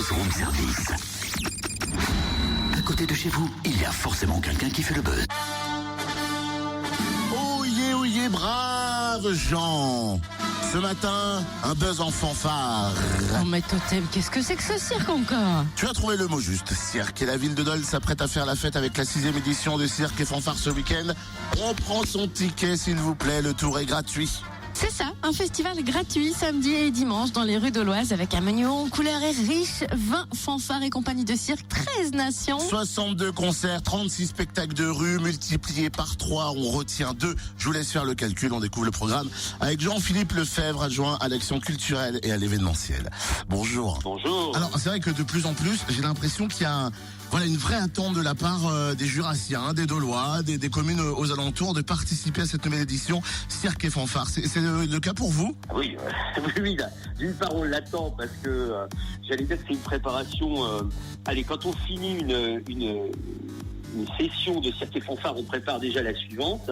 buzz room service. À côté de chez vous, il y a forcément quelqu'un qui fait le buzz. Oyez, braves gens! Ce matin, un buzz en fanfare. Oh mais Totem, qu'est-ce que c'est que ce cirque encore? Tu as trouvé le mot juste, cirque. Et la ville de Dole s'apprête à faire la fête avec la 6e édition de Cirque et Fanfare ce week-end. On prend son ticket, s'il vous plaît, le tour est gratuit. C'est ça, un festival gratuit samedi et dimanche dans les rues d'Auloise avec un menu en couleurs et riche, 20 fanfares et compagnies de cirque, 13 nations. 62 concerts, 36 spectacles de rue, multipliés par 3, on retient 2. Je vous laisse faire le calcul, on découvre le programme avec Jean-Philippe Lefebvre, adjoint à l'action culturelle et à l'événementiel. Bonjour. Bonjour. Alors, c'est vrai que de plus en plus, j'ai l'impression qu'il y a une vraie attente de la part des Jurassiens, des Dolois, des communes aux alentours de participer à cette nouvelle édition Cirque et Fanfare. C'est le cas pour vous? Oui, oui, d'une part on l'attend parce que j'allais dire que c'est une préparation. Allez, quand on finit une session de Cirque et Fanfare, on prépare déjà la suivante.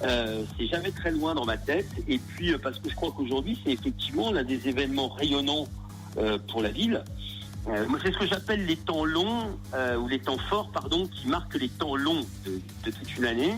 C'est jamais très loin dans ma tête. Et puis parce que je crois qu'aujourd'hui c'est effectivement l'un des événements rayonnants pour la ville. Moi, c'est ce que j'appelle les temps longs, ou les temps forts, pardon, qui marquent les temps longs de toute une année.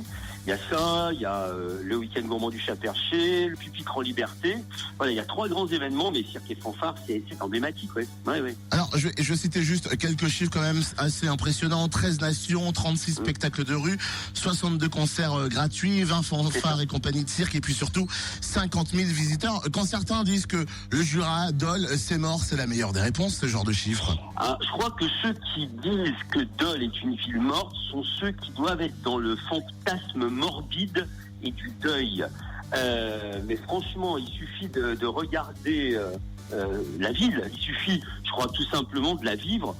Il y a ça, il y a le week-end gourmand du Chat-Perché, le pupitre en liberté. Voilà, il y a 3 grands événements, mais Cirque et Fanfare, c'est emblématique, ouais. Ouais. Alors, je vais citer juste quelques chiffres quand même assez impressionnants. 13 nations, 36 spectacles de rue, 62 concerts gratuits, 20 fanfares et compagnies de cirque, et puis surtout 50 000 visiteurs. Quand certains disent que le Jura, Dole, c'est mort, c'est la meilleure des réponses, ce genre de chiffres. Ah, je crois que ceux qui disent que Dole est une ville morte sont ceux qui doivent être dans le fantasme morbide et du deuil. Mais franchement, il suffit de regarder la ville. Il suffit, je crois, tout simplement de la vivre.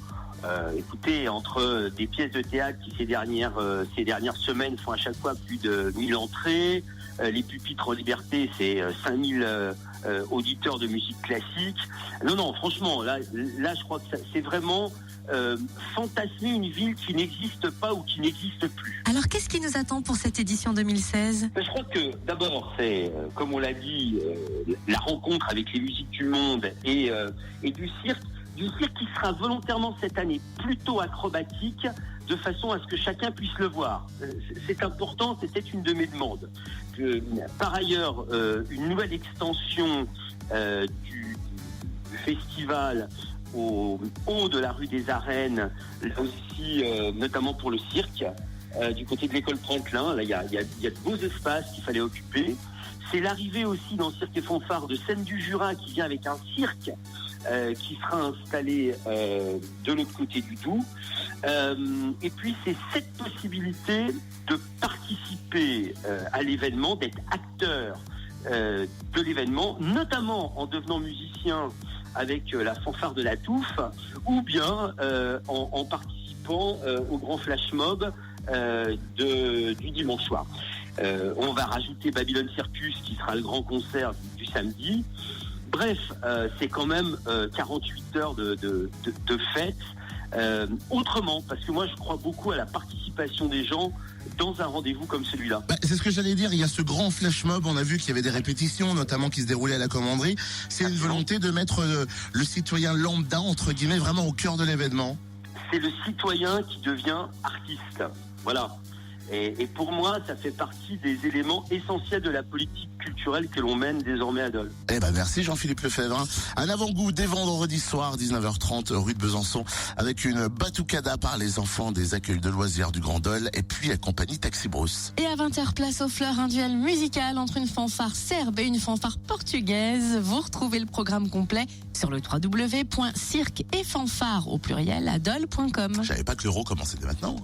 Écoutez, entre des pièces de théâtre qui ces dernières semaines font à chaque fois plus de 1000 entrées, les pupitres en liberté, c'est 5000 auditeurs de musique classique. Non, franchement, là, je crois que c'est vraiment fantasmer une ville qui n'existe pas ou qui n'existe plus. Alors qu'est-ce qui nous attend pour cette édition 2016? Je crois que d'abord c'est, comme on l'a dit, la rencontre avec les musiques du monde et du cirque qui sera volontairement cette année plutôt acrobatique, de façon à ce que chacun puisse le voir. C'est important, c'était une de mes demandes. Par ailleurs, une nouvelle extension du festival au haut de la rue des Arènes, là aussi, notamment pour le cirque, du côté de l'école Franklin. Là, il y a de beaux espaces qu'il fallait occuper. C'est l'arrivée aussi dans Cirque et Fanfare de Seine du Jura qui vient avec un cirque qui sera installé de l'autre côté du Doubs. Et puis c'est cette possibilité de participer à l'événement, d'être acteur de l'événement, notamment en devenant musicien avec la fanfare de la Touffe, ou bien en participant au grand flash mob du dimanche soir. On va rajouter Babylon Circus qui sera le grand concert du samedi. Bref, c'est quand même 48 heures de fête. Autrement, parce que moi je crois beaucoup à la participation des gens dans un rendez-vous comme celui-là. C'est ce que j'allais dire, il y a ce grand flash mob, on a vu qu'il y avait des répétitions, notamment qui se déroulaient à la commanderie. C'est une volonté de mettre le citoyen lambda, entre guillemets, vraiment au cœur de l'événement. C'est le citoyen qui devient artiste. Voilà. Et pour moi, ça fait partie des éléments essentiels de la politique culturelle que l'on mène désormais à Dole. Merci Jean-Philippe Lefebvre. Un avant-goût dès vendredi soir, 19h30, rue de Besançon, avec une batucada par les enfants des accueils de loisirs du Grand Dole et puis la compagnie Taxi Brousse. Et à 20h, place aux fleurs, un duel musical entre une fanfare serbe et une fanfare portugaise. Vous retrouvez le programme complet sur le www.cirque-et-fanfare au pluriel à dole.com. Je savais pas que l'euro commençait dès maintenant.